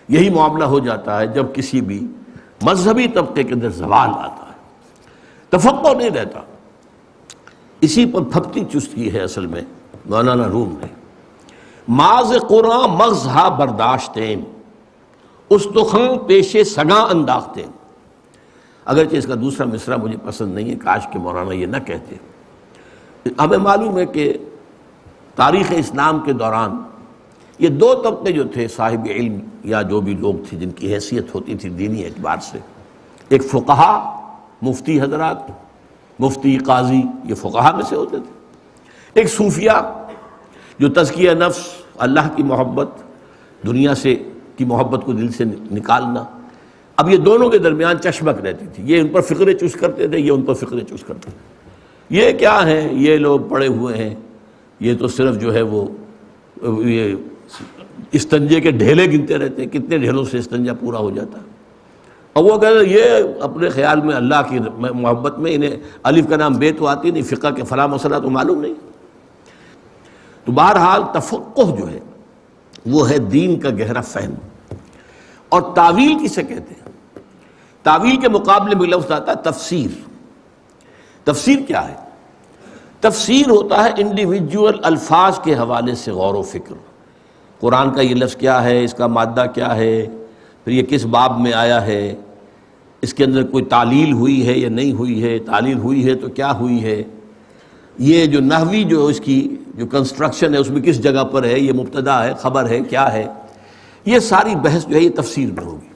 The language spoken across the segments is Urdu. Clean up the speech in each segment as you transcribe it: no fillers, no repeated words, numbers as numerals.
یہی معاملہ ہو جاتا ہے جب کسی بھی مذہبی طبقے کے اندر زوال آتا ہے، تفقہ نہیں رہتا۔ اسی پر پھپتی چست کی ہے اصل میں مولانا روم نے، ماز قرآن مغز ہا برداشتیں استخاں پیشے سگاں انداختیں۔ اگرچہ اس کا دوسرا مصرع مجھے پسند نہیں ہے، کاش کہ مولانا یہ نہ کہتے۔ ہمیں معلوم ہے کہ تاریخ اسلام کے دوران یہ دو طبقے جو تھے صاحب علم یا جو بھی لوگ تھے جن کی حیثیت ہوتی تھی دینی اعتبار سے، ایک فقہا، مفتی حضرات، مفتی قاضی، یہ فقہا میں سے ہوتے تھے، ایک صوفیہ جو تزکیہ نفس، اللہ کی محبت، دنیا سے کی محبت کو دل سے نکالنا۔ اب یہ دونوں کے درمیان چشمک رہتی تھی، یہ ان پر فقرے چوس کرتے تھے، یہ ان پر فقرے چوس کرتے تھے۔ یہ کیا ہیں، یہ لوگ پڑے ہوئے ہیں، یہ تو صرف جو ہے وہ یہ استنجے کے ڈھیلے گنتے رہتے ہیں، کتنے ڈھیلوں سے استنجا پورا ہو جاتا ہے۔ اور وہ کہتے ہیں یہ اپنے خیال میں اللہ کی محبت میں انہیں الف کا نام بے تو آتی نہیں، فقہ کے فلاں مسئلہ تو معلوم نہیں۔ تو بہرحال تفقہ جو ہے وہ ہے دین کا گہرا فہم۔ اور تعویل کسے کہتے ہیں؟ تعویل کے مقابلے میں لفظ آتا ہے تفسیر۔ تفسیر کیا ہے؟ تفسیر ہوتا ہے انڈیویجول الفاظ کے حوالے سے غور و فکر۔ قرآن کا یہ لفظ کیا ہے، اس کا مادہ کیا ہے، پھر یہ کس باب میں آیا ہے، اس کے اندر کوئی تعلیل ہوئی ہے یا نہیں ہوئی ہے، تعلیل ہوئی ہے تو کیا ہوئی ہے، یہ جو نحوی جو اس کی جو کنسٹرکشن ہے اس میں کس جگہ پر ہے، یہ مبتدا ہے، خبر ہے، کیا ہے، یہ ساری بحث جو ہے یہ تفسیر میں ہوگی۔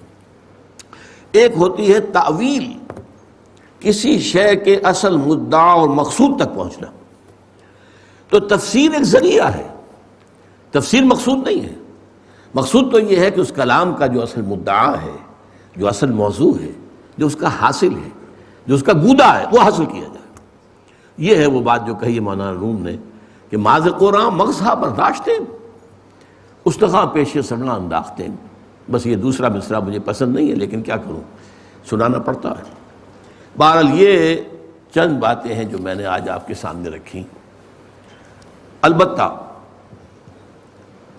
ایک ہوتی ہے تعویل، کسی شے کے اصل مدعا اور مقصود تک پہنچنا۔ تو تفسیر ایک ذریعہ ہے، تفسیر مقصود نہیں ہے۔ مقصود تو یہ ہے کہ اس کلام کا جو اصل مدعا ہے، جو اصل موضوع ہے، جو اس کا حاصل ہے، جو اس کا گودا ہے، وہ حاصل کیا جائے۔ یہ ہے وہ بات جو کہی ہے مولانا روم نے کہ ماز قرآن مغز ہا برداشتیں استخاں پیشے سگنا انداختیں۔ بس یہ دوسرا مصرع مجھے پسند نہیں ہے، لیکن کیا کروں، سنانا پڑتا ہے۔ بہرحال یہ چند باتیں ہیں جو میں نے آج آپ کے سامنے رکھی۔ البتہ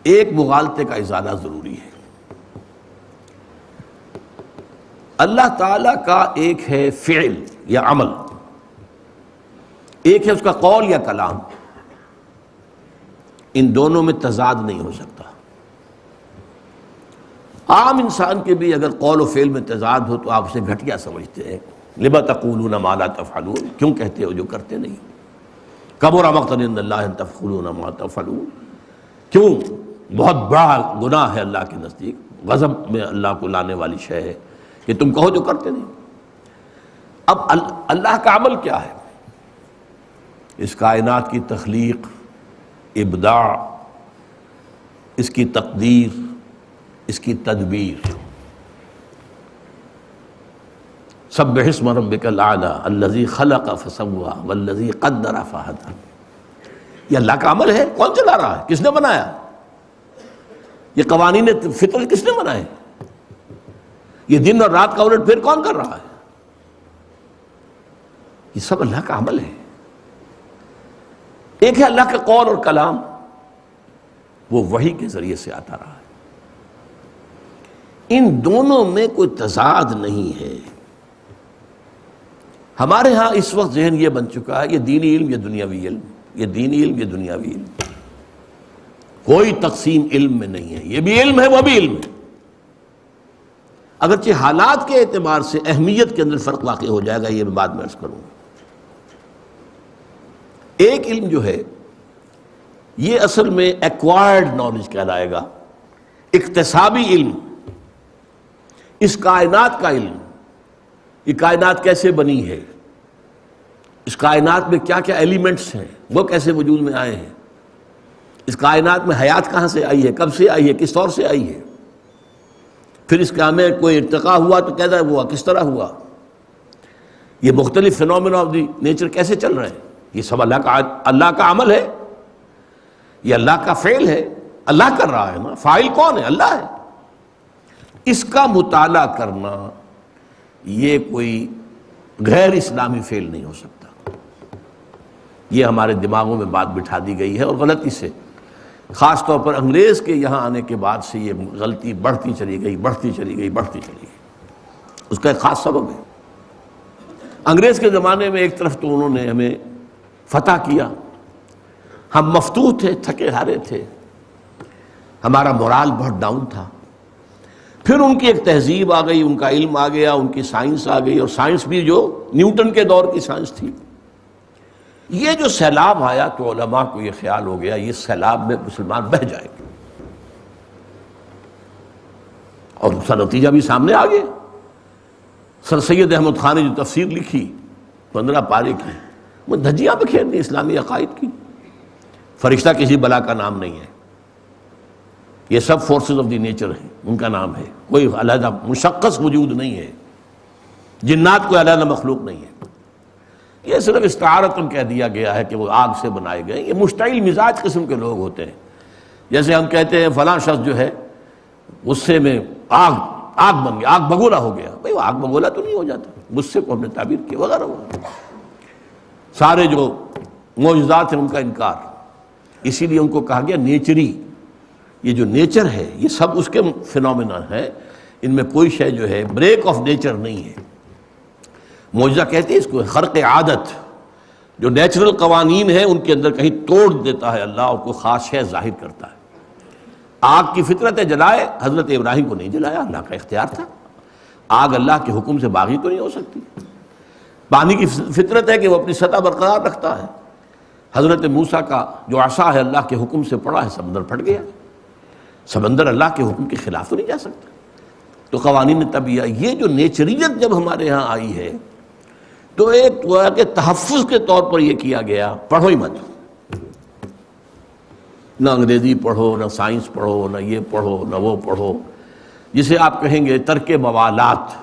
ایک مغالطے کا ازالہ ضروری ہے۔ اللہ تعالیٰ کا ایک ہے فعل یا عمل، ایک ہے اس کا قول یا کلام، ان دونوں میں تضاد نہیں ہو سکتا۔ عام انسان کے بھی اگر قول و فعل میں تضاد ہو تو آپ اسے گھٹیا سمجھتے ہیں۔ لما تقولون ما لا تفعلون، کیوں کہتے ہو جو کرتے نہیں۔ کبر مقتا عند اللہ ان تقولون ما تفعلون، کیوں بہت بڑا گناہ ہے اللہ کے نزدیک، غضب میں اللہ کو لانے والی شے ہے کہ تم کہو جو کرتے نہیں۔ اب اللہ کا عمل کیا ہے؟ اس کائنات کی تخلیق، ابداع، اس کی تقدیر، اس کی تدبیر۔ سبح اسم ربک الاعلی الذی خلق فسوی والذی قدر فہدی۔ یہ اللہ کا عمل ہے، کون چلا رہا ہے، کس نے بنایا؟ یہ قوانین فطر کس نے بنائے؟ یہ دن اور رات کا الٹ پھیر کون کر رہا ہے؟ یہ سب اللہ کا عمل ہے۔ ایک ہے اللہ کا قول اور کلام، وہ وحی کے ذریعے سے آتا رہا ہے۔ ان دونوں میں کوئی تضاد نہیں ہے۔ ہمارے ہاں اس وقت ذہن یہ بن چکا ہے یہ دینی علم، یہ دنیاوی علم، یہ دینی علم، یہ دنیاوی علم، کوئی تقسیم علم میں نہیں ہے۔ یہ بھی علم ہے، وہ بھی علم ہے، اگرچہ حالات کے اعتبار سے اہمیت کے اندر فرق واقع ہو جائے گا، یہ میں بعد میں عرض کروں گا۔ ایک علم جو ہے یہ اصل میں ایکوائرڈ نالج کہلائے گا، اکتسابی علم، اس کائنات کا علم، یہ کائنات کیسے بنی ہے، اس کائنات میں کیا کیا ایلیمنٹس ہیں، وہ کیسے وجود میں آئے ہیں، اس کائنات میں حیات کہاں سے آئی ہے، کب سے آئی ہے، کس طور سے آئی ہے، پھر اس کا میں کوئی ارتقا ہوا تو کیسا ہوا، کس طرح ہوا، یہ مختلف فینومینا آف دی نیچر کیسے چل رہے ہیں، یہ سب اللہ کا عمل ہے، یہ اللہ کا فعل ہے، اللہ کر رہا ہے نا، فاعل کون ہے؟ اللہ ہے۔ اس کا مطالعہ کرنا یہ کوئی غیر اسلامی فعل نہیں ہو سکتا۔ یہ ہمارے دماغوں میں بات بٹھا دی گئی ہے اور غلطی سے، خاص طور پر انگریز کے یہاں آنے کے بعد سے یہ غلطی بڑھتی چلی گئی، بڑھتی چلی گئی، بڑھتی چلی گئی۔ اس کا ایک خاص سبب ہے، انگریز کے زمانے میں ایک طرف تو انہوں نے ہمیں فتح کیا، ہم مفتوح تھے، تھکے ہارے تھے، ہمارا مورال بہت ڈاؤن تھا۔ پھر ان کی ایک تہذیب آ گئی، ان کا علم آ گیا، ان کی سائنس آ گئی، اور سائنس بھی جو نیوٹن کے دور کی سائنس تھی۔ یہ جو سیلاب آیا تو علماء کو یہ خیال ہو گیا یہ سیلاب میں مسلمان بہہ جائیں گے، اور اس کا نتیجہ بھی سامنے آ گیا۔ سر سید احمد خان نے جو تفسیر لکھی 15 پارے کی، وہ دھجیاں بکھیر دی اسلامی عقائد کی۔ فرشتہ کسی بلا کا نام نہیں ہے، یہ سب فورسز آف دی نیچر ہیں، ان کا نام ہے، کوئی علیحدہ مشخص وجود نہیں ہے، جنات کوئی علیحدہ مخلوق نہیں ہے، یہ صرف استعارتن کہہ دیا گیا ہے کہ وہ آگ سے بنائے گئے۔ یہ مشتعل مزاج قسم کے لوگ ہوتے ہیں، جیسے ہم کہتے ہیں فلاں شخص جو ہے غصے میں آگ بن گیا، آگ بگولا ہو گیا۔ بھئی وہ آگ بگولا تو نہیں ہو جاتا، غصے کو ہم نے تعبیر کیا وغیرہ وغیرہ۔ سارے جو معجزات ہیں ان کا انکار، اسی لیے ان کو کہا گیا نیچری۔ یہ جو نیچر ہے یہ سب اس کے فینومینا ہے، ان میں کوئی شے جو ہے بریک آف نیچر نہیں ہے۔ معجزہ کہتے ہیں اس کو، خرق عادت، جو نیچرل قوانین ہیں ان کے اندر کہیں توڑ دیتا ہے اللہ، اور کوئی خاص شے ظاہر کرتا ہے۔ آگ کی فطرت ہے جلائے، حضرت ابراہیم کو نہیں جلایا، اللہ کا اختیار تھا۔ آگ اللہ کے حکم سے باغی تو نہیں ہو سکتی۔ پانی کی فطرت ہے کہ وہ اپنی سطح برقرار رکھتا ہے، حضرت موسیٰ کا جو عصا ہے اللہ کے حکم سے پڑا ہے، سمندر پھٹ گیا۔ سمندر اللہ کے حکم کے خلاف تو نہیں جا سکتا۔ تو قوانین طبیعہ، یہ جو نیچریت جب ہمارے ہاں آئی ہے تو ایک گویا کہ تحفظ کے طور پر یہ کیا گیا، پڑھو ہی مت، نہ انگریزی پڑھو، نہ سائنس پڑھو، نہ یہ پڑھو، نہ وہ پڑھو، جسے آپ کہیں گے ترک موالات،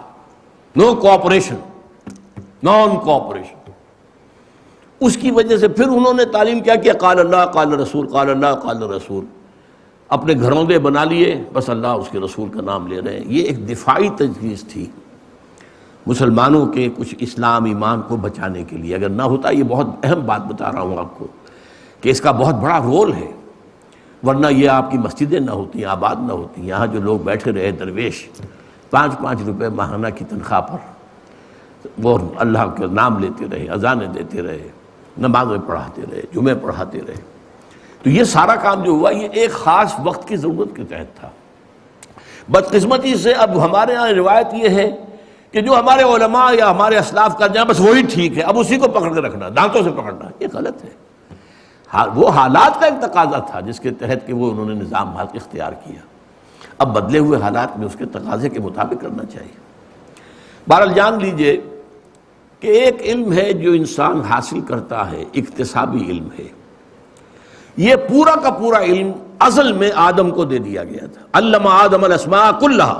نو کوآپریشن، نان کوآپریشن۔ اس کی وجہ سے پھر انہوں نے تعلیم کیا کیا، قال اللہ قال رسول، قال اللہ قال رسول، اپنے گھروں دے بنا لیے، بس اللہ اس کے رسول کا نام لے رہے ہیں۔ یہ ایک دفاعی تجویز تھی مسلمانوں کے کچھ اسلام ایمان کو بچانے کے لیے۔ اگر نہ ہوتا، یہ بہت اہم بات بتا رہا ہوں آپ کو کہ اس کا بہت بڑا رول ہے، ورنہ یہ آپ کی مسجدیں نہ ہوتی، آباد نہ ہوتی۔ یہاں جو لوگ بیٹھے رہے درویش 5 روپے ماہانہ کی تنخواہ پر وہ اللہ کا نام لیتے رہے، اذانیں دیتے رہے، نمازیں پڑھاتے رہے، جمعے پڑھاتے رہے، تو یہ سارا کام جو ہوا یہ ایک خاص وقت کی ضرورت کے تحت تھا۔ بدقسمتی سے اب ہمارے یہاں روایت یہ ہے کہ جو ہمارے علماء یا ہمارے اسلاف کا جہاں بس وہی ٹھیک ہے، اب اسی کو پکڑ کے رکھنا، دانتوں سے پکڑنا، یہ غلط ہے۔ وہ حالات کا ایک تقاضا تھا جس کے تحت کہ وہ انہوں نے نظام اختیار کیا، اب بدلے ہوئے حالات میں اس کے تقاضے کے مطابق کرنا چاہیے۔ بہرحال جان لیجئے کہ ایک علم ہے جو انسان حاصل کرتا ہے، اکتسابی علم ہے۔ یہ پورا کا پورا علم اصل میں آدم کو دے دیا گیا تھا، علم آدم الاسماء کلہا،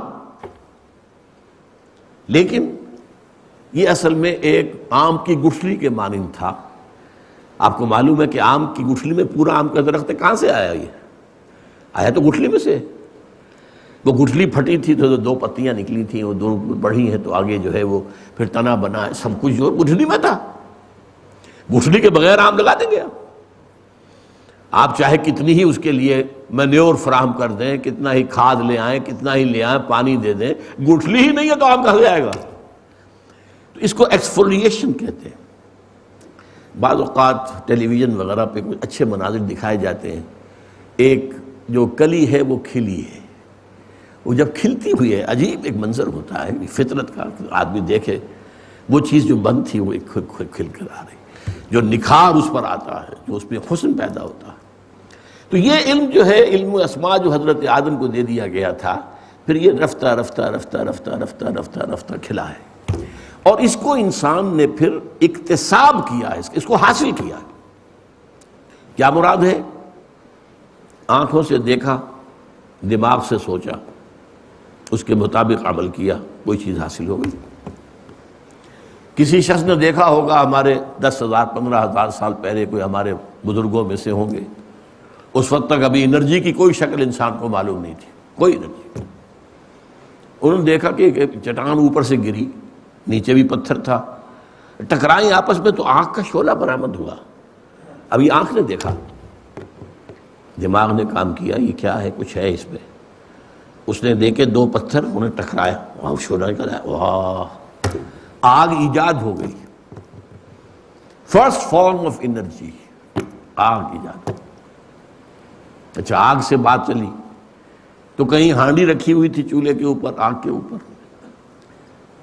لیکن یہ اصل میں ایک آم کی گٹھلی کے مانند تھا۔ آپ کو معلوم ہے کہ آم کی گٹھلی میں پورا آم کا درخت ہے، کہاں سے آیا؟ یہ آیا تو گٹھلی میں سے۔ وہ گٹھلی پھٹی تھی تو 2 پتیاں نکلی تھیں، وہ 2 بڑھی ہیں تو آگے جو ہے وہ پھر تنا بنا ہے، سب کچھ جو گٹھلی میں تھا۔ گٹھلی کے بغیر آم لگا دیں گے آپ چاہے کتنی ہی اس کے لیے مینیور فراہم کر دیں، کتنا ہی کھاد لے آئیں، کتنا ہی لے آئیں، پانی دے دیں، گٹھلی ہی نہیں ہے تو آم کہاں سے آئے گا؟ تو اس کو ایکسفولیشن کہتے ہیں۔ بعض اوقات ٹیلی ویژن وغیرہ پہ کچھ اچھے مناظر دکھائے جاتے ہیں، ایک جو کلی ہے وہ کھلی ہے، وہ جب کھلتی ہوئی ہے عجیب ایک منظر ہوتا ہے، فطرت کا آدمی دیکھے وہ چیز جو بند تھی وہ ایک کھل کر آ رہی، جو نکھار اس پر آتا ہے، جو اس میں حسن پیدا ہوتا ہے۔ تو یہ علم جو ہے، علم اسماء جو حضرت آدم کو دے دیا گیا تھا، پھر یہ رفتہ رفتہ رفتہ رفتہ رفتہ رفتہ رفتہ کھلا ہے، اور اس کو انسان نے پھر اکتساب کیا ہے، اس کو حاصل کیا ہے۔ کیا مراد ہے؟ آنکھوں سے دیکھا، دماغ سے سوچا، اس کے مطابق عمل کیا، کوئی چیز حاصل ہو گئی۔ کسی شخص نے دیکھا ہوگا، ہمارے 10,000 15,000 سال پہلے کوئی ہمارے بزرگوں میں سے ہوں گے، اس وقت تک ابھی انرجی کی کوئی شکل انسان کو معلوم نہیں تھی، کوئی انرجی۔ انہوں نے دیکھا کہ چٹان اوپر سے گری، نیچے بھی پتھر تھا، ٹکرائیں آپس میں تو آنکھ کا شعلہ برآمد ہوا۔ ابھی آنکھ نے دیکھا، دماغ نے کام کیا، یہ کیا ہے، کچھ ہے اس میں. اس نے دیکھے 2 پتھر، انہیں ٹکرایا، وہاں شعلہ نکل آیا، واہ، آگ ایجاد ہو گئی. فرسٹ فارم آف انرجی، آگ ایجاد. اچھا، آگ سے بات چلی تو کہیں ہانڈی رکھی ہوئی تھی چولہے کے اوپر، آگ کے اوپر،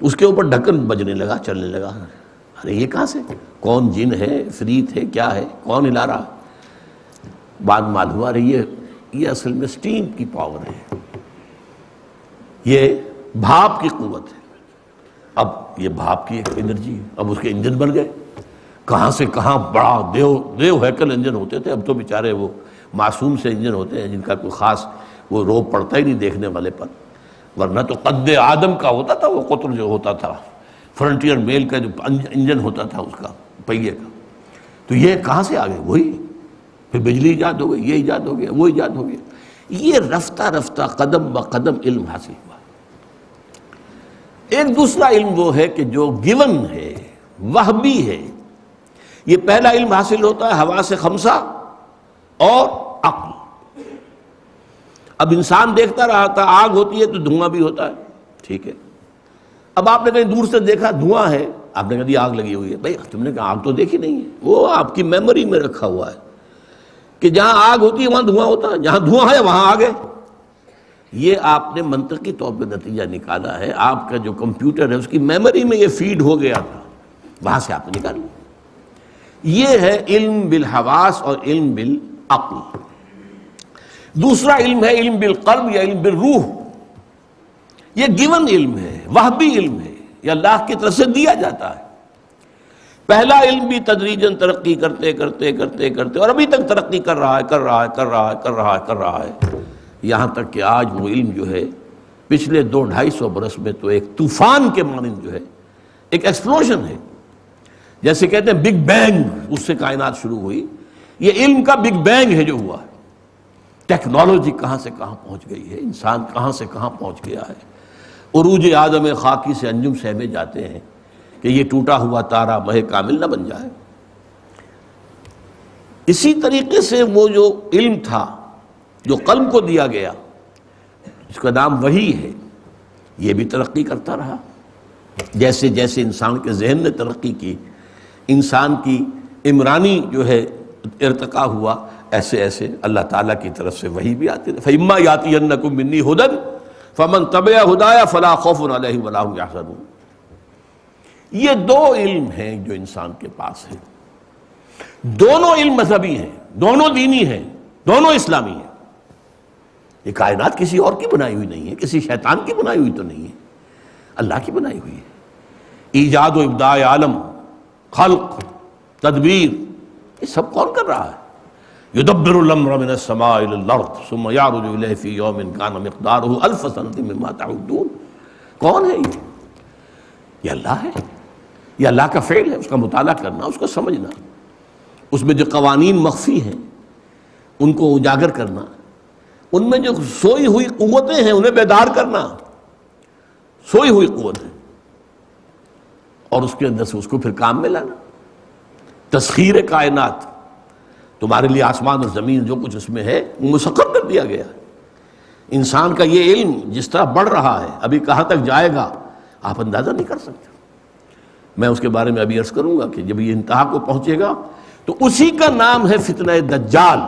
اس کے اوپر ڈھکن بجنے لگا، چلنے لگا. ارے یہ کہاں سے، کون جن ہے، عفریت ہے، کیا ہے، کون ہلا رہا؟ بعد معلوم ہوا رہی ہے یہ اصل میں سٹیم کی پاور ہے، یہ بھاپ کی قوت ہے. اب یہ بھاپ کی ایک انرجی ہے، اب اس کے انجن بن گئے. کہاں سے کہاں بڑا دیو ہیکل انجن ہوتے تھے، اب تو بیچارے وہ معصوم سے انجن ہوتے ہیں جن کا کوئی خاص وہ روب پڑتا ہی نہیں دیکھنے والے پر. ورنہ تو قد آدم کا ہوتا تھا وہ قطر جو ہوتا تھا، فرنٹیئر میل کا جو انجن ہوتا تھا اس کا پہیے کا. تو یہ کہاں سے آ گئے؟ وہی پھر بجلی ایجاد ہو گئی، یہ ایجاد ہو گیا، وہ ایجاد ہو گیا. یہ رفتہ رفتہ قدم بقدم علم حاصل ہوا. ایک دوسرا علم وہ ہے کہ جو گیون ہے، وہبی ہے. یہ پہلا علم حاصل ہوتا ہے حواس خمسہ اور عقل. اب انسان دیکھتا رہا تھا، آگ ہوتی ہے تو دھواں بھی ہوتا ہے، ٹھیک ہے. اب آپ نے کہیں دور سے دیکھا دھواں ہے، آپ نے کہا دی آگ لگی ہوئی ہے. بھائی تم نے کہا آگ تو دیکھی نہیں ہے، وہ آپ کی میموری میں رکھا ہوا ہے کہ جہاں آگ ہوتی ہے وہاں دھواں ہوتا ہے، جہاں دھواں ہے وہاں آگ ہے. یہ آپ نے منطقی طور پہ نتیجہ نکالا ہے، آپ کا جو کمپیوٹر ہے اس کی میموری میں یہ فیڈ ہو گیا تھا، وہاں سے آپ نے نکال لیا. یہ ہے علم بالحواس اور علم بالعقل. دوسرا علم ہے علم بالقلب یا علم بالروح. یہ گیون علم ہے، وہبی علم ہے، یہ اللہ کی طرف سے دیا جاتا ہے. پہلا علم بھی تدریجاً ترقی کرتے کرتے کرتے کرتے اور ابھی تک ترقی کر رہا ہے یہاں تک کہ آج وہ علم جو ہے پچھلے 200-250 برس میں تو ایک طوفان کے مانند جو ہے ایک ایکسپلوژن ہے. جیسے کہتے ہیں بگ بینگ، اس سے کائنات شروع ہوئی. یہ علم کا بگ بینگ ہے جو ہوا ہے. ٹیکنالوجی کہاں سے کہاں پہنچ گئی ہے، انسان کہاں سے کہاں پہنچ گیا ہے. عروج آدم خاکی سے انجم سہمے جاتے ہیں کہ یہ ٹوٹا ہوا تارا مہ کامل نہ بن جائے. اسی طریقے سے وہ جو علم تھا جو قلم کو دیا گیا، اس کا نام وحی ہے، یہ بھی ترقی کرتا رہا. جیسے جیسے انسان کے ذہن نے ترقی کی، انسان کی عمرانی جو ہے ارتقا ہوا، ایسے ایسے اللہ تعالیٰ کی طرف سے وحی بھی آتی ہے. فَإِمَّا يَأْتِيَنَّكُم مِّنِّي هُدًى فَمَن تَبِعَ هُدَايَ فَلَا خَوْفٌ عَلَيْهِمْ وَلَا هُمْ يَحْزَنُونَ. یہ 2 علم ہیں جو انسان کے پاس ہیں. دونوں علم مذہبی ہیں، دونوں دینی ہیں، دونوں اسلامی ہیں. یہ کائنات کسی اور کی بنائی ہوئی نہیں ہے، کسی شیطان کی بنائی ہوئی تو نہیں ہے، اللہ کی بنائی ہوئی ہے. ایجاد و ابداع عالم، خلق، تدبیر، یہ سب کون کر رہا ہے؟ یدبر الامر من السماء الى الارض ثم يعرج الیہ فی یوم کان مقدارہ الف سنۃ مما تعدون. کون ہے یہ اللہ ہے. یہ اللہ کا فعل ہے، اس کا مطالعہ کرنا، اس کو سمجھنا، اس میں جو قوانین مخفی ہیں ان کو اجاگر کرنا، ان میں جو سوئی ہوئی قوتیں ہیں انہیں بیدار کرنا، سوئی ہوئی قوتیں، اور اس کے اندر سے اس کو پھر کام میں لانا. تسخیر کائنات، تمہارے لیے آسمان اور زمین جو کچھ اس میں ہے وہ مسخر کر دیا گیا. انسان کا یہ علم جس طرح بڑھ رہا ہے ابھی کہاں تک جائے گا آپ اندازہ نہیں کر سکتے. میں اس کے بارے میں ابھی عرض کروں گا کہ جب یہ انتہا کو پہنچے گا تو اسی کا نام ہے فتنہ دجال.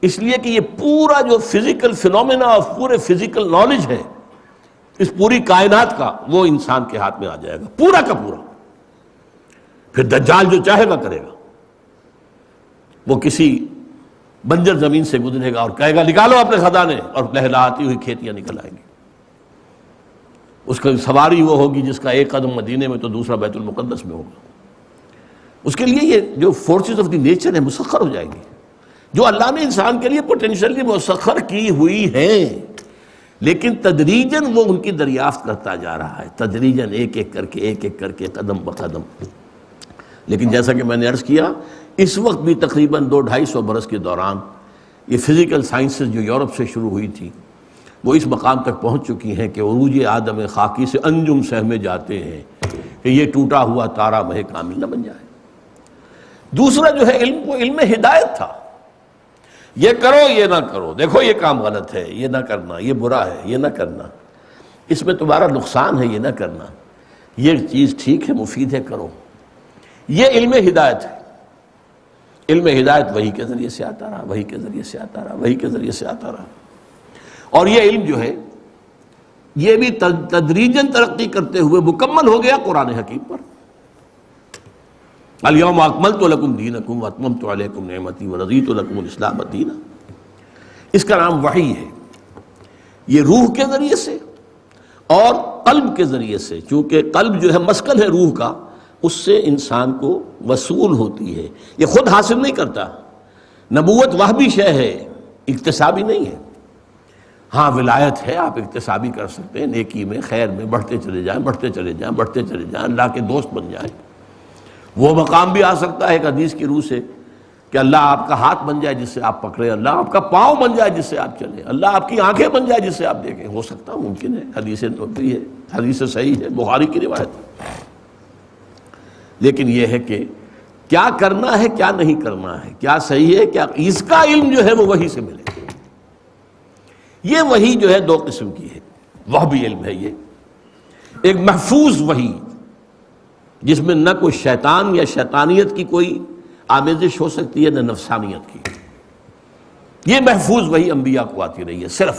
اس لیے کہ یہ پورا جو فزیکل فینومینا اور پورے فزیکل نالج ہے اس پوری کائنات کا، وہ انسان کے ہاتھ میں آ جائے گا پورا کا پورا. پھر دجال جو چاہے گا کرے گا. وہ کسی بنجر زمین سے گزرے گا اور کہے گا نکالو اپنے خزانے، اور لہلاتی ہوئی کھیتیاں نکل آئیں گی. اس کا سواری وہ ہوگی جس کا ایک قدم مدینے میں تو دوسرا بیت المقدس میں ہوگا. اس کے لیے یہ جو فورسز آف دی نیچر ہے مسخر ہو جائیں گی، جو اللہ نے انسان کے لیے پوٹینشلی مسخر کی ہوئی ہیں، لیکن تدریجاً وہ ان کی دریافت کرتا جا رہا ہے، تدریجاً ایک ایک کر کے قدم بقدم. لیکن جیسا کہ میں نے عرض کیا، اس وقت بھی تقریباً 200-250 برس کے دوران یہ فزیکل سائنسز جو یورپ سے شروع ہوئی تھی وہ اس مقام تک پہنچ چکی ہیں کہ عروج آدم خاکی سے انجم سہمے جاتے ہیں کہ یہ ٹوٹا ہوا تارا مہ کامل نہ بن جائے. دوسرا جو ہے علم، وہ علم ہدایت تھا. یہ کرو یہ نہ کرو، دیکھو یہ کام غلط ہے، یہ نہ کرنا، یہ برا ہے، یہ نہ کرنا، اس میں تمہارا نقصان ہے، یہ نہ کرنا، یہ چیز ٹھیک ہے، مفید ہے، کرو۔ یہ علم ہدایت ہے۔ علم ہدایت وحی کے ذریعے سے آتا رہا، وحی کے ذریعے سے آتا رہا، وحی کے ذریعے سے آتا رہا، اور یہ علم جو ہے یہ بھی تدریجاً ترقی کرتے ہوئے مکمل ہو گیا قرآن حکیم پر۔ الیوم اکملت لکم دینکم واتممت علیکم نعمتی ورضیت لکم الاسلام دینا۔ اس کا نام وحی ہے۔ یہ روح کے ذریعے سے اور قلب کے ذریعے سے، چونکہ قلب جو ہے مسکن ہے روح کا، اس سے انسان کو وصول ہوتی ہے، یہ خود حاصل نہیں کرتا۔ نبوت وہبی شے ہے، اکتسابی نہیں ہے۔ ہاں ولایت ہے، آپ اکتسابی کر سکتے ہیں، نیکی میں خیر میں بڑھتے چلے جائیں، بڑھتے چلے جائیں، بڑھتے چلے جائیں، اللہ کے دوست بن جائیں۔ وہ مقام بھی آ سکتا ہے ایک حدیث کی روح سے کہ اللہ آپ کا ہاتھ بن جائے جس سے آپ پکڑے، اللہ آپ کا پاؤں بن جائے جس سے آپ چلیں، اللہ آپ کی آنکھیں بن جائے جس سے آپ دیکھیں۔ ہو سکتا، ممکن ہے، حدیث نبوی ہے، حدیث صحیح ہے، بخاری کی روایت ہے۔ لیکن یہ ہے کہ کیا کرنا ہے کیا نہیں کرنا ہے، کیا صحیح ہے کیا، اس کا علم جو ہے وہ وحی سے ملے۔ یہ وحی جو ہے دو قسم کی ہے، وہ بھی علم ہے۔ یہ ایک محفوظ وحی جس میں نہ کوئی شیطان یا شیطانیت کی کوئی آمیزش ہو سکتی ہے، نہ نفسانیت کی۔ یہ محفوظ وحی انبیاء کو آتی رہی ہے، صرف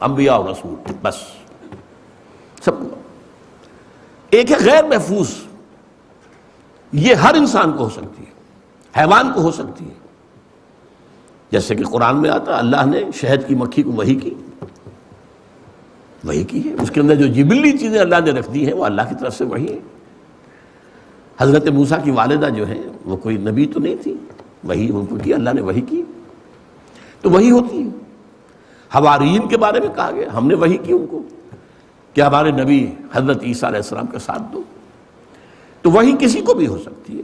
انبیاء اور رسول، بس سب کو۔ ایک ہے غیر محفوظ، یہ ہر انسان کو ہو سکتی ہے، حیوان کو ہو سکتی ہے۔ جیسے کہ قرآن میں آتا، اللہ نے شہد کی مکھی کو وحی کی ہے، اس کے اندر جو جبلی چیزیں اللہ نے رکھ دی ہیں وہ اللہ کی طرف سے وحی ہے۔ حضرت موسیٰ کی والدہ جو ہے وہ کوئی نبی تو نہیں تھی، وحی ان کو کی، اللہ نے وحی کی، تو وحی ہوتی ہے۔ حواریین کے بارے میں کہا گیا، ہم نے وحی کی ان کو کہ ہمارے نبی حضرت عیسیٰ علیہ السلام کا ساتھ دو، تو وحی کسی کو بھی ہو سکتی ہے۔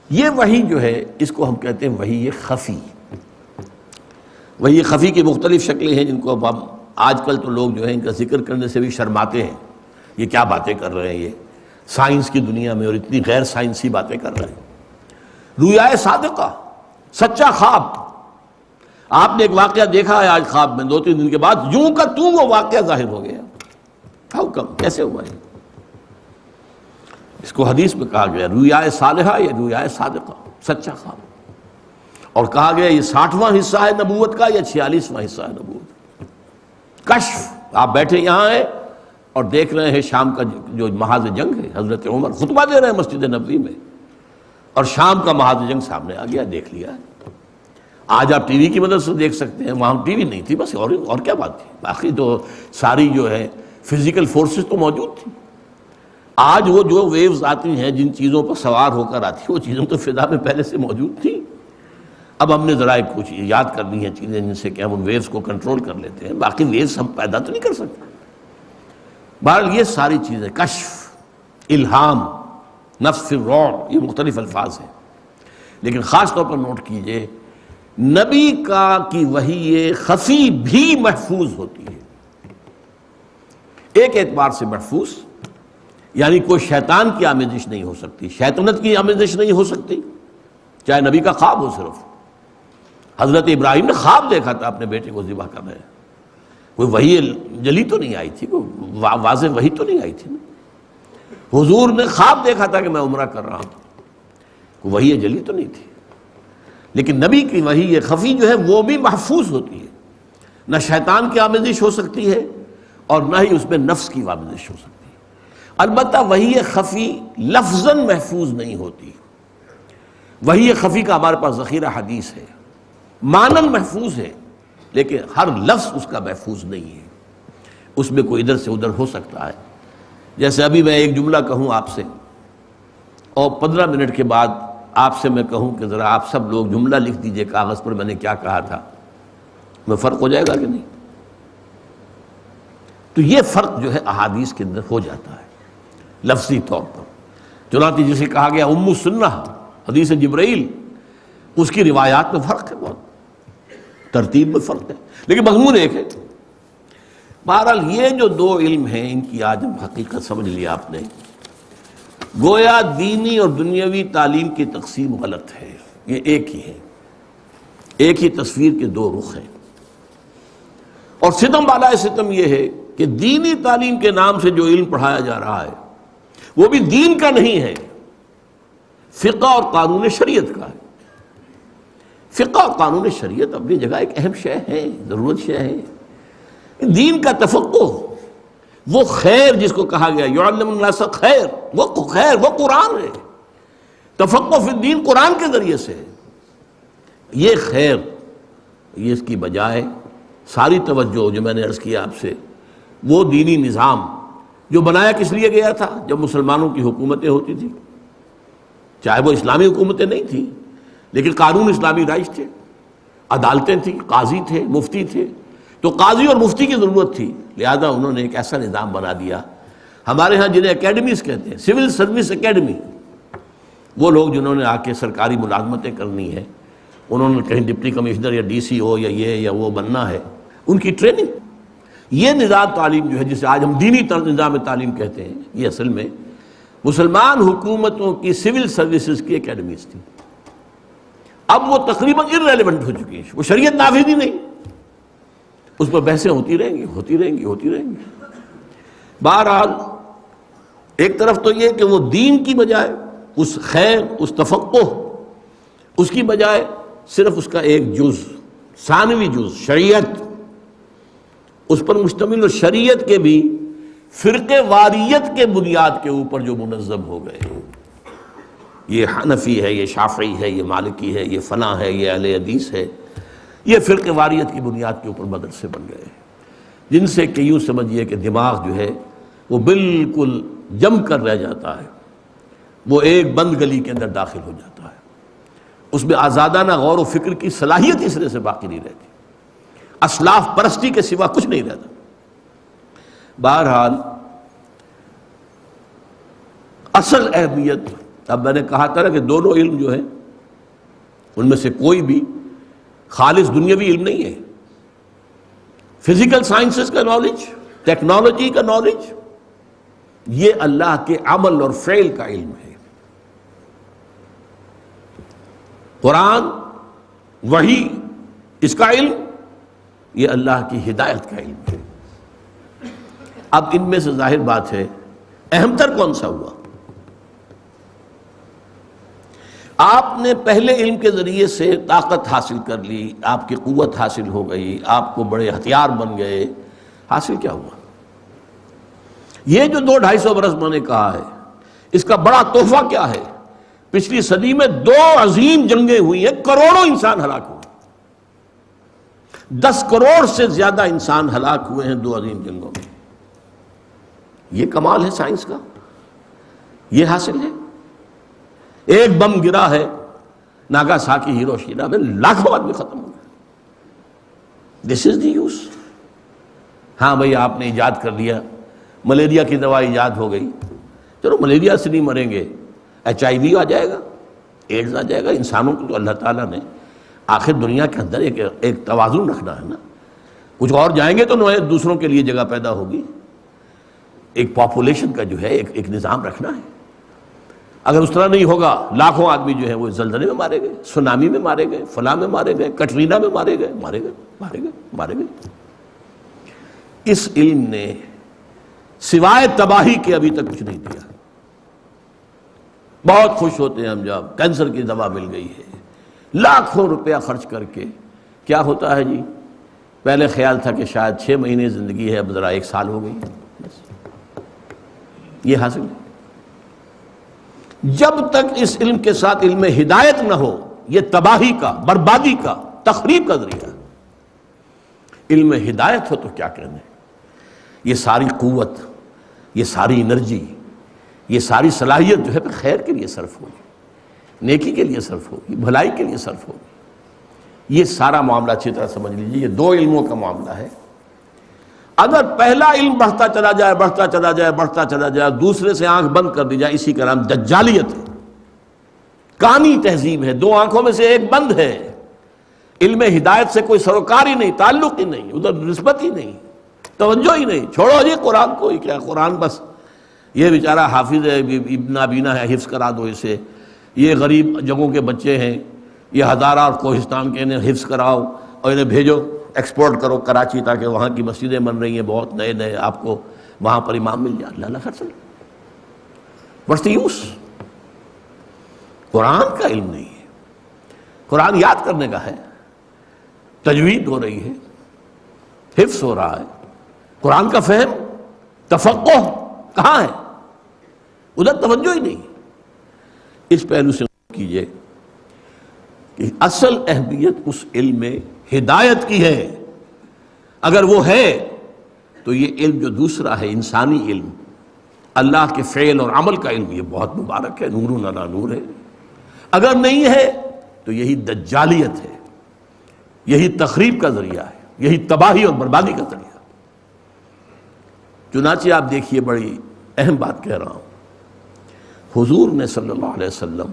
یہ وحی جو ہے اس کو ہم کہتے ہیں وحی خفی۔ وحی خفی کی مختلف شکلیں ہیں جن کو اب ہم آج کل تو لوگ جو ہے ان کا ذکر کرنے سے بھی شرماتے ہیں، یہ کیا باتیں کر رہے ہیں یہ سائنس کی دنیا میں، اور اتنی غیر سائنسی باتیں کر رہے ہیں۔ رویائے صادقہ، سچا خواب۔ آپ نے ایک واقعہ دیکھا ہے آج خواب میں، 2-3 دن کے بعد یوں کا توں وہ واقعہ ظاہر ہو گیا۔ ہاؤ کم، کیسے ہوا ہے؟ اس کو حدیث میں کہا گیا رویائے صالحہ یا رویائے صادقہ، سچا خواب۔ اور کہا گیا یہ 60واں حصہ ہے نبوت کا یا 46واں حصہ ہے نبوت۔ کشف، آپ بیٹھے یہاں ہیں اور دیکھ رہے ہیں شام کا جو محاذ جنگ ہے، حضرت عمر خطبہ دے رہے ہیں مسجد نبوی میں، اور شام کا محاذ جنگ سامنے آ گیا، دیکھ لیا۔ آج آپ ٹی وی کی مدد سے دیکھ سکتے ہیں، وہاں ٹی وی نہیں تھی، بس اور کیا بات تھی، باقی تو ساری جو ہے فزیکل فورسز تو موجود تھی۔ آج وہ جو ویوز آتی ہیں جن چیزوں پر سوار ہو کر آتی ہیں، وہ چیزوں تو فضا میں پہلے سے موجود تھی۔ اب ہم نے ذرا کچھ یاد کرنی ہے چیزیں جن سے کہ ہم ان ویوز کو کنٹرول کر لیتے ہیں، باقی ویوز ہم پیدا تو نہیں کر سکتے۔ بہرحال یہ ساری چیزیں، کشف، الہام، نفس الروع، یہ مختلف الفاظ ہیں، لیکن خاص طور پر نوٹ کیجئے نبی کی وحی خفی بھی محفوظ ہوتی ہے۔ ایک اعتبار سے محفوظ، یعنی کوئی شیطان کی آمیزش نہیں ہو سکتی، شیطنت کی آمیزش نہیں ہو سکتی، چاہے نبی کا خواب ہو۔ صرف حضرت ابراہیم نے خواب دیکھا تھا اپنے بیٹے کو ذبح کر رہے، کوئی وحی جلی تو نہیں آئی تھی، کوئی واضح وحی تو نہیں آئی تھی نا۔ حضور نے خواب دیکھا تھا کہ میں عمرہ کر رہا ہوں، کوئی وحی جلی تو نہیں تھی۔ لیکن نبی کی وحی خفی جو ہے وہ بھی محفوظ ہوتی ہے، نہ شیطان کی آمیزش ہو سکتی ہے اور نہ ہی اس میں نفس کی آمیزش ہو سکتی ہے۔ البتہ وحی خفی لفظاً محفوظ نہیں ہوتی۔ وحی خفی کا ہمارے پاس ذخیرہ حدیث ہے، معنن محفوظ ہے، لیکن ہر لفظ اس کا محفوظ نہیں ہے، اس میں کوئی ادھر سے ادھر ہو سکتا ہے۔ جیسے ابھی میں ایک جملہ کہوں آپ سے اور 15 منٹ کے بعد آپ سے میں کہوں کہ ذرا آپ سب لوگ جملہ لکھ دیجئے کاغذ پر میں نے کیا کہا تھا، میں فرق ہو جائے گا کہ نہیں؟ تو یہ فرق جو ہے احادیث کے اندر ہو جاتا ہے لفظی طور پر۔ چنانچہ جسے کہا گیا ام السنہ حدیث جبرائیل، اس کی روایات میں فرق ہے، بہت ترتیب میں فرق ہے، لیکن مضمون ایک ہے۔ بہرحال یہ جو دو علم ہیں ان کی آج ہم حقیقت سمجھ لیا آپ نے۔ گویا دینی اور دنیاوی تعلیم کی تقسیم غلط ہے، یہ ایک ہی ہے۔ ایک ہی تصویر کے دو رخ ہیں، اور ستم بالائے ستم یہ ہے کہ دینی تعلیم کے نام سے جو علم پڑھایا جا رہا ہے وہ بھی دین کا نہیں ہے، فقہ اور قانون شریعت کا ہے۔ فقہ اور قانون شریعت اپنی جگہ ایک اہم شے ہے، ضرورت شے ہے۔ دین کا تفقہ، وہ خیر جس کو کہا گیا یعلم الناس خیر، وہ قرآن ہے۔ تفقہ فی الدین قرآن کے ذریعے سے ہے۔ یہ خیر، یہ اس کی بجائے ساری توجہ جو میں نے عرض کیا آپ سے، وہ دینی نظام جو بنایا کس لیے گیا تھا؟ جب مسلمانوں کی حکومتیں ہوتی تھیں، چاہے وہ اسلامی حکومتیں نہیں تھیں لیکن قانون اسلامی رائج تھے، عدالتیں تھیں، قاضی تھے، مفتی تھے، تو قاضی اور مفتی کی ضرورت تھی، لہذا انہوں نے ایک ایسا نظام بنا دیا۔ ہمارے ہاں جنہیں اکیڈمیز کہتے ہیں، سول سروس اکیڈمی، وہ لوگ جنہوں نے آ کے سرکاری ملازمتیں کرنی ہے، انہوں نے کہیں ڈپٹی کمشنر یا ڈی سی ہو یا یہ یا وہ بننا ہے، ان کی ٹریننگ۔ یہ نظام تعلیم جو ہے جسے آج ہم دینی نظام تعلیم کہتے ہیں، یہ اصل میں مسلمان حکومتوں کی سول سروسز کی اکیڈمیز تھی۔ اب وہ تقریباً irrelevant ہو چکی ہیں، وہ شریعت نافذ ہی نہیں، اس پر بحثیں ہوتی رہیں گی۔ بہرحال ایک طرف تو یہ کہ وہ دین کی بجائے اس خیر، اس تفقہ، اس کی بجائے صرف اس کا ایک جز، ثانوی جز شریعت، اس پر مشتمل، اور شریعت کے بھی فرقے واریت کے بنیاد کے اوپر جو منظم ہو گئے، یہ حنفی ہے، یہ شافعی ہے، یہ مالکی ہے، یہ فلاں ہے، یہ اہل حدیث ہے، یہ فرقے واریت کی بنیاد کے اوپر مدرسے بن گئے، جن سے کہ یوں سمجھیے کہ دماغ جو ہے وہ بالکل جم کر رہ جاتا ہے، وہ ایک بند گلی کے اندر داخل ہو جاتا ہے، اس میں آزادانہ غور و فکر کی صلاحیت اس طرح سے باقی نہیں رہتی، اسلاف پرستی کے سوا کچھ نہیں رہتا۔ بہرحال اصل اہمیت، اب میں نے کہا تھا نا کہ دونوں علم جو ہیں ان میں سے کوئی بھی خالص دنیاوی علم نہیں ہے۔ فزیکل سائنسز کا نالج، ٹیکنالوجی کا نالج، یہ اللہ کے عمل اور فعل کا علم ہے۔ قرآن، وحی، اس کا علم، یہ اللہ کی ہدایت کا علم ہے۔ اب ان میں سے ظاہر بات ہے اہم تر کون سا ہوا؟ آپ نے پہلے علم کے ذریعے سے طاقت حاصل کر لی، آپ کی قوت حاصل ہو گئی، آپ کو بڑے ہتھیار بن گئے، حاصل کیا ہوا؟ یہ جو 200-250 برس میں نے کہا ہے، اس کا بڑا تحفہ کیا ہے؟ پچھلی صدی میں 2 عظیم جنگیں ہوئی ہیں، کروڑوں انسان ہلاک ہوئے، 10 کروڑ سے زیادہ انسان ہلاک ہوئے ہیں 2 عظیم جنگوں میں۔ یہ کمال ہے سائنس کا، یہ حاصل ہے۔ ایک بم گرا ہے ناگاساکی، ہیروشیما میں، لاکھوں آدمی ختم ہو گئے۔ دس از دی یوز۔ ہاں بھائی، آپ نے ایجاد کر لیا، ملیریا کی دوا ایجاد ہو گئی، چلو ملیریا سے نہیں مریں گے، HIV آ جائے گا، ایڈز آ جائے گا۔ انسانوں کو تو اللہ تعالیٰ نے آخر دنیا کے اندر ایک توازن رکھنا ہے نا، کچھ اور جائیں گے تو دوسروں کے لیے جگہ پیدا ہوگی، ایک پاپولیشن کا جو ہے ایک نظام رکھنا ہے۔ اگر اس طرح نہیں ہوگا، لاکھوں آدمی جو ہیں وہ زلزلے میں مارے گئے، سونامی میں مارے گئے، فلاں میں مارے گئے، کٹرینا میں مارے گئے۔ اس علم نے سوائے تباہی کے ابھی تک کچھ نہیں دیا۔ بہت خوش ہوتے ہیں ہم جب کینسر کی دوا مل گئی ہے، لاکھوں روپیہ خرچ کر کے، کیا ہوتا ہے جی؟ پہلے خیال تھا کہ شاید 6 مہینے زندگی ہے، اب ذرا 1 سال ہو گئی، بس یہ حاصل ہے۔ جب تک اس علم کے ساتھ علم ہدایت نہ ہو، یہ تباہی کا، بربادی کا، تخریب کا ذریعہ۔ علم ہدایت ہو تو کیا کہنے، یہ ساری قوت، یہ ساری انرجی، یہ ساری صلاحیت جو ہے خیر کے لیے صرف ہوگی، نیکی کے لیے صرف ہوگی، بھلائی کے لیے صرف ہوگی۔ یہ سارا معاملہ اچھی طرح سمجھ لیجیے، یہ 2 علموں کا معاملہ ہے۔ اگر پہلا علم بڑھتا چلا جائے، دوسرے سے آنکھ بند کر دی جائے، اسی کا نام دجالیت ہے، کانی تہذیب ہے، 2 آنکھوں میں سے ایک بند ہے۔ علم ہدایت سے کوئی سروکار ہی نہیں، تعلق ہی نہیں، ادھر نسبت ہی نہیں، توجہ ہی نہیں۔ چھوڑو جی قرآن کو، ہی کیا قرآن، بس یہ بیچارہ حافظ ہے، ابن نابینا ہے، حفظ کرا دو اسے، یہ غریب جگہوں کے بچے ہیں، یہ ہزارہ اور کوہستان کے انہیں حفظ کراؤ اور انہیں بھیجو ایکسپورٹ کرو کراچی تاکہ وہاں کی مسجدیں بن رہی ہیں بہت نئے نئے، آپ کو وہاں پر امام مل جائے. اللہ خیر چلو. What's the use؟ قرآن کا علم نہیں ہے. قرآن یاد کرنے کا ہے، تجوید ہو رہی ہے، حفظ ہو رہا ہے. قرآن کا فہم تفقہ کہاں ہے؟ ادھر توجہ ہی نہیں. اس پہلو سے کیجئے کہ اصل اہمیت اس علم میں ہدایت کی ہے. اگر وہ ہے تو یہ علم جو دوسرا ہے انسانی علم، اللہ کے فعل اور عمل کا علم، یہ بہت مبارک ہے، نور علی نور ہے. اگر نہیں ہے تو یہی دجالیت ہے، یہی تخریب کا ذریعہ ہے، یہی تباہی اور بربادی کا ذریعہ. چنانچہ آپ دیکھیے، بڑی اہم بات کہہ رہا ہوں، حضور نے صلی اللہ علیہ وسلم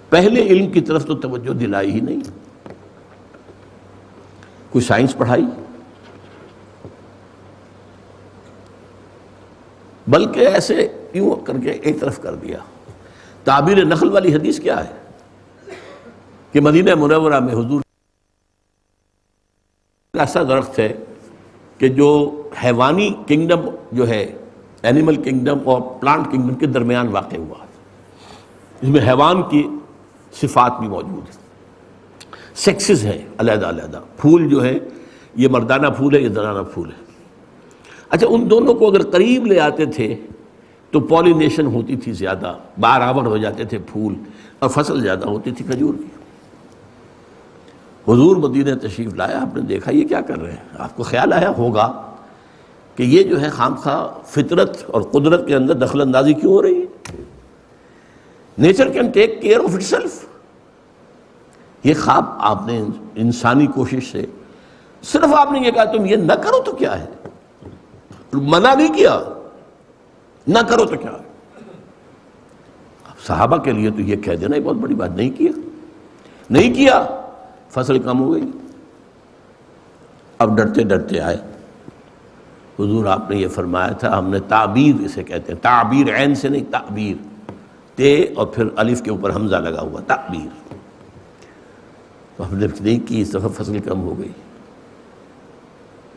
پہلے علم کی طرف تو توجہ دلائی ہی نہیں. کوئی سائنس پڑھائی، بلکہ ایسے یوں کر کے ایک طرف کر دیا. تعبیر نخل والی حدیث کیا ہے کہ مدینہ منورہ میں حضور ایسا درخت ہے کہ جو حیوانی کنگڈم جو ہے، اینیمل کنگڈم اور پلانٹ کنگڈم کے درمیان واقع ہوا ہے. اس میں حیوان کی صفات بھی موجود ہیں، سیکسز ہیں علیحدہ علیحدہ. پھول جو ہے یہ مردانہ پھول ہے، یہ زنانہ پھول ہے. اچھا، ان دونوں کو اگر قریب لے آتے تھے تو پولینیشن ہوتی تھی زیادہ، بارآور ہو جاتے تھے پھول، اور فصل زیادہ ہوتی تھی کھجور کی. حضور مدینہ تشریف لایا، آپ نے دیکھا یہ کیا کر رہے ہیں. آپ کو خیال آیا ہوگا کہ یہ جو ہے خام خواہ فطرت اور قدرت کے اندر دخل اندازی کیوں ہو رہی ہے؟ Nature can take care of it self. یہ خواب آپ نے انسانی کوشش سے، صرف آپ نے یہ کہا تم یہ نہ کرو تو کیا ہے، منع نہیں کیا، نہ کرو تو کیا ہے. صحابہ کے لیے تو یہ کہہ دینا ایک بہت بڑی بات. نہیں کیا فصل کم ہو گئی. اب ڈرتے ڈرتے آئے حضور، آپ نے یہ فرمایا تھا، ہم نے تعبیر اسے کہتے ہیں، تعبیر عین سے نہیں، تعبیر، تے اور پھر الف کے اوپر حمزہ لگا ہوا، تعبیر. ہم نے نہیں کی، اس دفعہ فصل کم ہو گئی.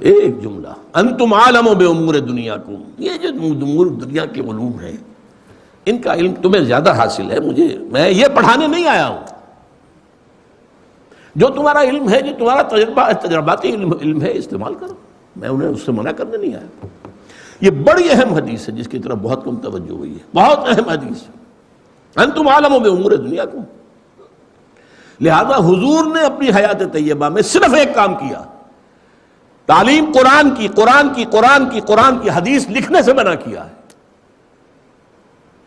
ایک جملہ، انتم عالم بامور دنیاکم، یہ جو امور دنیا کے علوم ہیں ان کا علم تمہیں زیادہ حاصل ہے، میں یہ پڑھانے نہیں آیا ہوں. جو تمہارا علم ہے، جو تمہارا تجرباتی علم ہے، استعمال کرو، میں انہیں اس سے منع کرنے نہیں آیا. یہ بڑی اہم حدیث ہے جس کی طرف بہت کم توجہ ہوئی ہے، بہت اہم حدیث. انتم عالم بامور دنیاکم. لہذا حضور نے اپنی حیات طیبہ میں صرف ایک کام کیا، تعلیم قرآن کی حدیث لکھنے سے منع کیا ہے.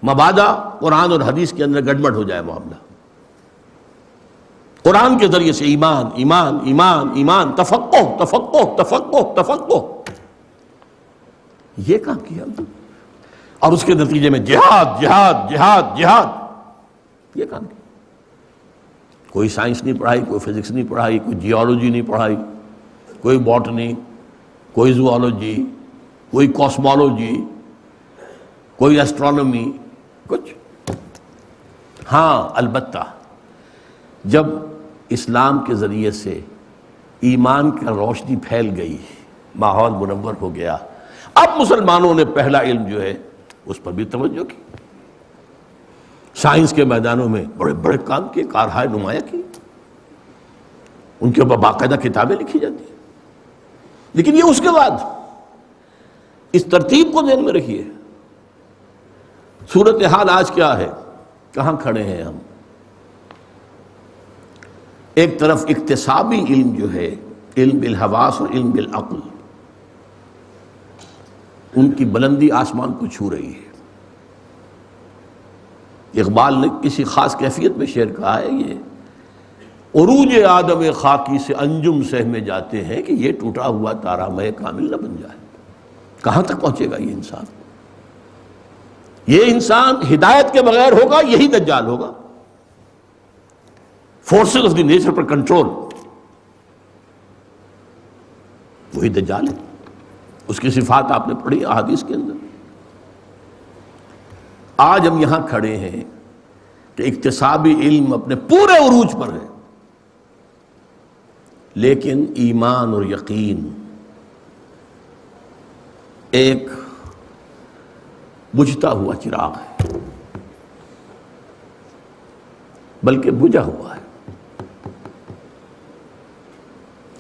مبادا قرآن اور حدیث کے اندر گڑبڑ ہو جائے معاملہ. قرآن کے ذریعے سے ایمان ایمان ایمان ایمان، تفقہ تفقہ تفقہ تفقہ، یہ کام کیا، اور اس کے نتیجے میں جہاد جہاد جہاد جہاد، یہ کام کیا. کوئی سائنس نہیں پڑھائی، کوئی فزکس نہیں پڑھائی، کوئی جیولوجی نہیں پڑھائی، کوئی باٹنی، کوئی زوالوجی، کوئی کاسمولوجی، کوئی ایسٹرونومی، کچھ. ہاں البتہ جب اسلام کے ذریعے سے ایمان کا روشنی پھیل گئی، ماحول منور ہو گیا، اب مسلمانوں نے پہلا علم جو ہے اس پر بھی توجہ کی. سائنس کے میدانوں میں بڑے بڑے کام کیے، کارہائے نمایاں کی، ان کے اوپر باقاعدہ کتابیں لکھی جاتی ہیں. لیکن یہ اس کے بعد اس ترتیب کو ذہن میں رکھیے. صورتحال آج کیا ہے، کہاں کھڑے ہیں ہم؟ ایک طرف اکتسابی علم جو ہے، علم بالحواس اور علم بالعقل، ان کی بلندی آسمان کو چھو رہی ہے. اقبال نے کسی خاص کیفیت میں شعر کہا ہے، یہ عروج آدم خاکی سے انجم سہ میں جاتے ہیں کہ یہ ٹوٹا ہوا تارا میں کامل نہ بن جائے. کہاں تک پہنچے گا یہ انسان؟ یہ انسان ہدایت کے بغیر ہوگا، یہی دجال ہوگا. Forces of the nature per control, وہی دجال ہے. اس کی صفات آپ نے پڑھی احادیث کے اندر. آج ہم یہاں کھڑے ہیں کہ اکتسابی علم اپنے پورے عروج پر ہے، لیکن ایمان اور یقین ایک بجھتا ہوا چراغ ہے، بلکہ بجھا ہوا ہے۔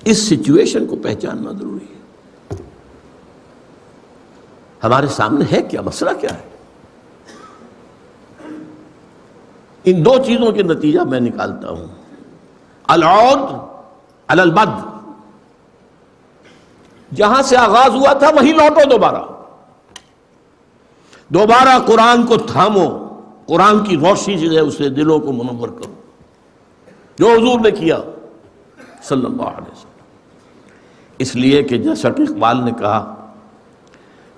اس سچویشن کو پہچاننا ضروری ہے۔ ہمارے سامنے ہے کیا، مسئلہ کیا ہے؟ ان دو چیزوں کے نتیجہ میں نکالتا ہوں، العود علی البد، جہاں سے آغاز ہوا تھا وہیں لوٹو، دوبارہ قرآن کو تھامو، قرآن کی روشنی سے اسے دلوں کو منور کرو، جو حضور نے کیا صلی اللہ علیہ وسلم۔ اس لیے کہ جیسا کہ اقبال نے کہا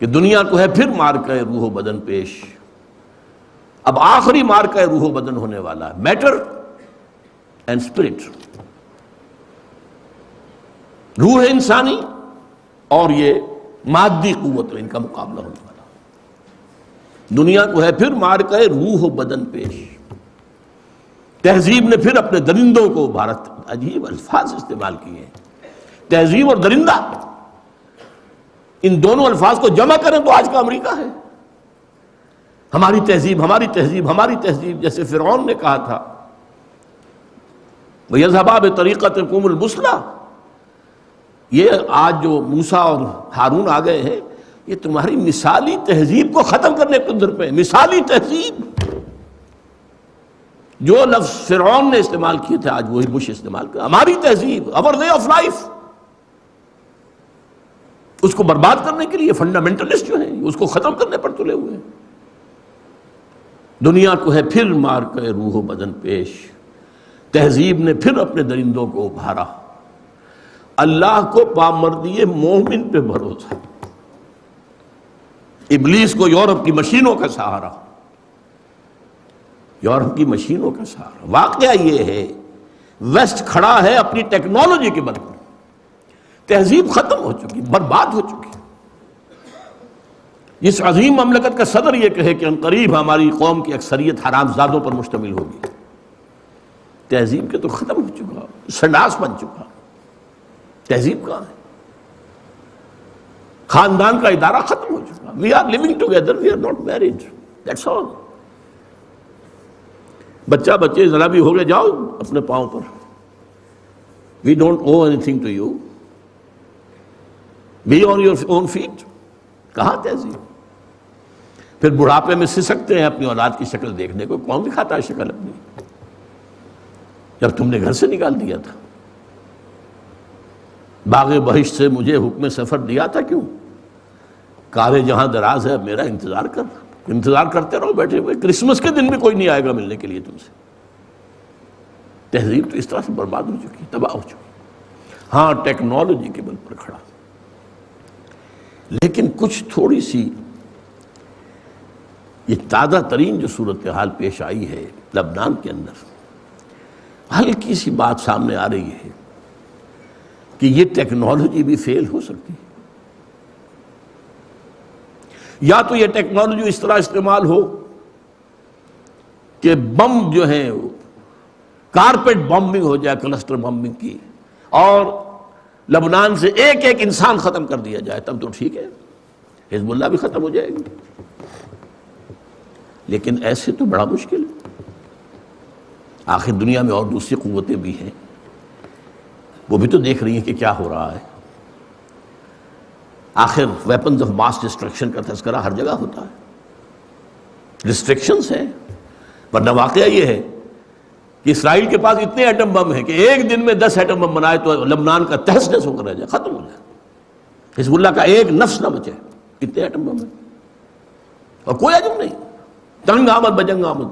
کہ دنیا کو ہے پھر مارکہ روح و بدن پیش، اب آخری مارکہ روح و بدن ہونے والا ہے، میٹر اینڈ اسپرٹ، روح انسانی اور یہ مادی قوت، ان کا مقابلہ ہونے والا۔ دنیا کو ہے پھر مارکہ روح و بدن پیش، تہذیب نے پھر اپنے درندوں کو، بھارت عجیب الفاظ استعمال کیے ہیں، تہذیب اور درندہ، ان دونوں الفاظ کو جمع کریں تو آج کا امریکہ ہے۔ ہماری تہذیب، ہماری تہذیب، ہماری تہذیب، جیسے فرعون نے کہا تھا وَيَذْهَبَا بِطَرِيقَتِكُمُ الْمُثْلَىٰ، یہ آج جو موسیٰ اور ہارون آ گئے ہیں، یہ تمہاری مثالی تہذیب کو ختم کرنے کے در پہ، مثالی تہذیب، جو لفظ فرعون نے استعمال کیے تھے آج وہی بش استعمال کر، ہماری تہذیب، our way of life، اس کو برباد کرنے کے لیے فنڈامنٹلسٹ جو ہیں اس کو ختم کرنے پر تلے ہوئے ہیں۔ دنیا کو ہے پھر مار کے روح و بدن پیش، تہذیب نے پھر اپنے درندوں کو ابھارا، اللہ کو پامردی مومن پہ بھروسہ، ابلیس کو یورپ کی مشینوں کا سہارا، یورپ کی مشینوں کا سہارا۔ واقعہ یہ ہے ویسٹ کھڑا ہے اپنی ٹیکنالوجی کے بل پر، تہذیب ختم ہو چکی، برباد ہو چکی۔ اس عظیم مملکت کا صدر یہ کہے کہ عنقریب ہماری قوم کی اکثریت حرام زادوں پر مشتمل ہوگی، تہذیب کے تو ختم ہو چکا، سنڈاس بن چکا، تہذیب کہاں ہے؟ خاندان کا ادارہ ختم ہو چکا، we are living together, we are not married, that's all. بچہ بچے ذرا بھی ہو گئے، جاؤ اپنے پاؤں پر، we don't owe anything to you, be on your own feet. کہاں تہذیب؟ پھر بڑھاپے میں سسکتے ہیں اپنی اولاد کی شکل دیکھنے کو، کون دکھاتا ہے شکل اپنی؟ جب تم نے گھر سے نکال دیا تھا، باغ بہشت سے مجھے حکم سفر دیا تھا، کیوں؟ کار جہاں دراز ہے، میرا انتظار کرتے رہو بیٹھے ہوئے، کرسمس کے دن بھی کوئی نہیں آئے گا ملنے کے لیے تم سے۔ تہذیب تو اس طرح سے برباد ہو چکی، تباہ ہو چکی۔ ہاں ٹیکنالوجی کے بل پر کھڑا، لیکن کچھ تھوڑی سی یہ تازہ ترین جو صورتحال پیش آئی ہے لبنان کے اندر، ہلکی سی بات سامنے آ رہی ہے کہ یہ ٹیکنالوجی بھی فیل ہو سکتی ہے، یا تو یہ ٹیکنالوجی اس طرح استعمال ہو کہ بم جو ہیں کارپیٹ بمبنگ ہو جائے، کلسٹر بمبنگ کی، اور لبنان سے ایک ایک انسان ختم کر دیا جائے، تب تو ٹھیک ہے، حزب اللہ بھی ختم ہو جائے گی۔ لیکن ایسے تو بڑا مشکل ہے، آخر دنیا میں اور دوسری قوتیں بھی ہیں، وہ بھی تو دیکھ رہی ہیں کہ کیا ہو رہا ہے۔ آخر ویپنز آف ماس ڈسٹرکشن کا تذکرہ ہر جگہ ہوتا ہے، ریسٹرکشنز ہیں، ورنہ واقعہ یہ ہے کہ اسرائیل کے پاس اتنے ایٹم بم ہیں کہ ایک دن میں 10 ایٹم بم بنائے تو لبنان کا تہس نہس ہو کر رہ جائے، ختم ہو جائے، حزب اللہ کا ایک نفس نہ بچے، اتنے ایٹم بم ہیں، اور کوئی عجب نہیں، تنگ آمد بجنگ آمد۔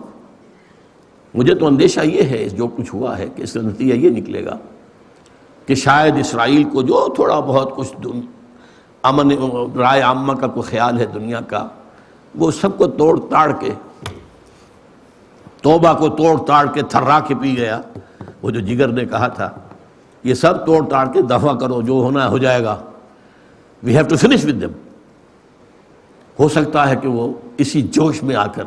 مجھے تو اندیشہ یہ ہے جو کچھ ہوا ہے کہ اس کا نتیجہ یہ نکلے گا کہ شاید اسرائیل کو جو تھوڑا بہت کچھ امن رائے عامہ کا کوئی خیال ہے دنیا کا، وہ سب کو توڑ تاڑ کے، توبہ کو توڑ تاڑ کے تھرا کے پی گیا۔ وہ جو جگر نے کہا تھا یہ سب توڑ تاڑ کے دفع کرو، جو ہونا ہو جائے گا، we have to finish with them. ہو سکتا ہے کہ وہ اسی جوش میں آ کر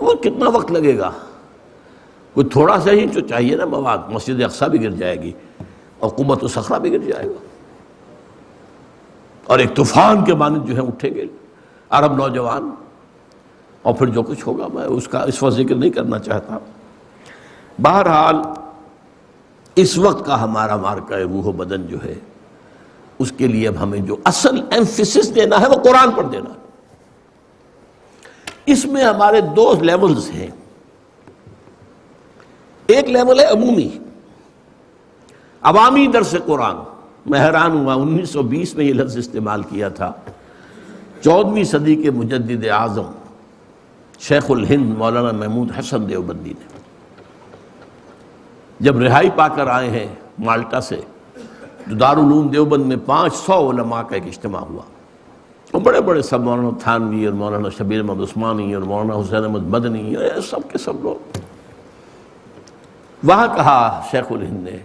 وہ کتنا وقت لگے گا؟ کوئی تھوڑا سا ہی جو چاہیے نا مواد، مسجد اقصیٰ بھی گر جائے گی اور قبۃ الصخرہ بھی گر جائے گا، اور ایک طوفان کے مانند جو ہے اٹھیں گے عرب نوجوان، اور پھر جو کچھ ہوگا میں اس کا اس وقت ذکر نہیں کرنا چاہتا۔ بہرحال اس وقت کا ہمارا معرکہ روح و بدن جو ہے، اس کے لیے اب ہمیں جو اصل ایمفیسس دینا ہے وہ قرآن پر دینا ہے۔ اس میں ہمارے دو لیولز ہیں۔ ایک لیول ہے عمومی، عوامی درس قرآن۔ میں حیران ہوا 1920 میں یہ لفظ استعمال کیا تھا 14ویں صدی کے مجدد اعظم شیخ الہند مولانا محمود حسن دیوبندی نے، جب رہائی پا کر آئے ہیں مالٹا سے، تو دارالعلوم دیوبند میں 500 علماء کا ایک اجتماع ہوا، اور بڑے بڑے سب، مولانا تھانوی اور مولانا شبیر احمد عثمانی اور مولانا حسین احمد مدنی، سب کے سب لوگ وہاں۔ کہا شیخ الہند نے،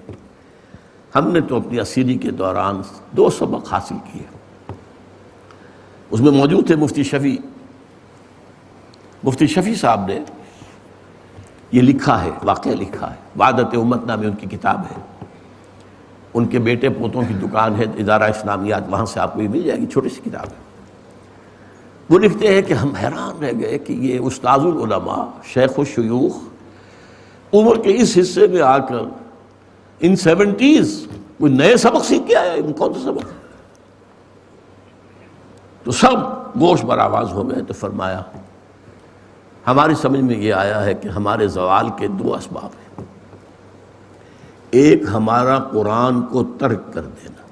ہم نے تو اپنی اسیری کے دوران 2 سبق حاصل کیے۔ اس میں موجود تھے مفتی شفیع۔ مفتی شفیع صاحب نے یہ لکھا ہے، واقعہ لکھا ہے، وعدت امت نامی ان کی کتاب ہے، ان کے بیٹے پوتوں کی دکان ہے ادارہ اسلامیات، وہاں سے آپ کو یہ مل جائے گی، چھوٹی سی کتاب ہے۔ وہ لکھتے ہیں کہ ہم حیران رہ گئے کہ یہ استاذ العلماء، شیخ الشیوخ، عمر کے اس حصے میں آ کر ان 70s کوئی نئے سبق سیکھ کے آیا، ان کون سے سبق؟ تو سب گوش بر آواز ہو گئے۔ تو فرمایا ہماری سمجھ میں یہ آیا ہے کہ ہمارے زوال کے 2 اسباب ہیں۔ ایک ہمارا قرآن کو ترک کر دینا،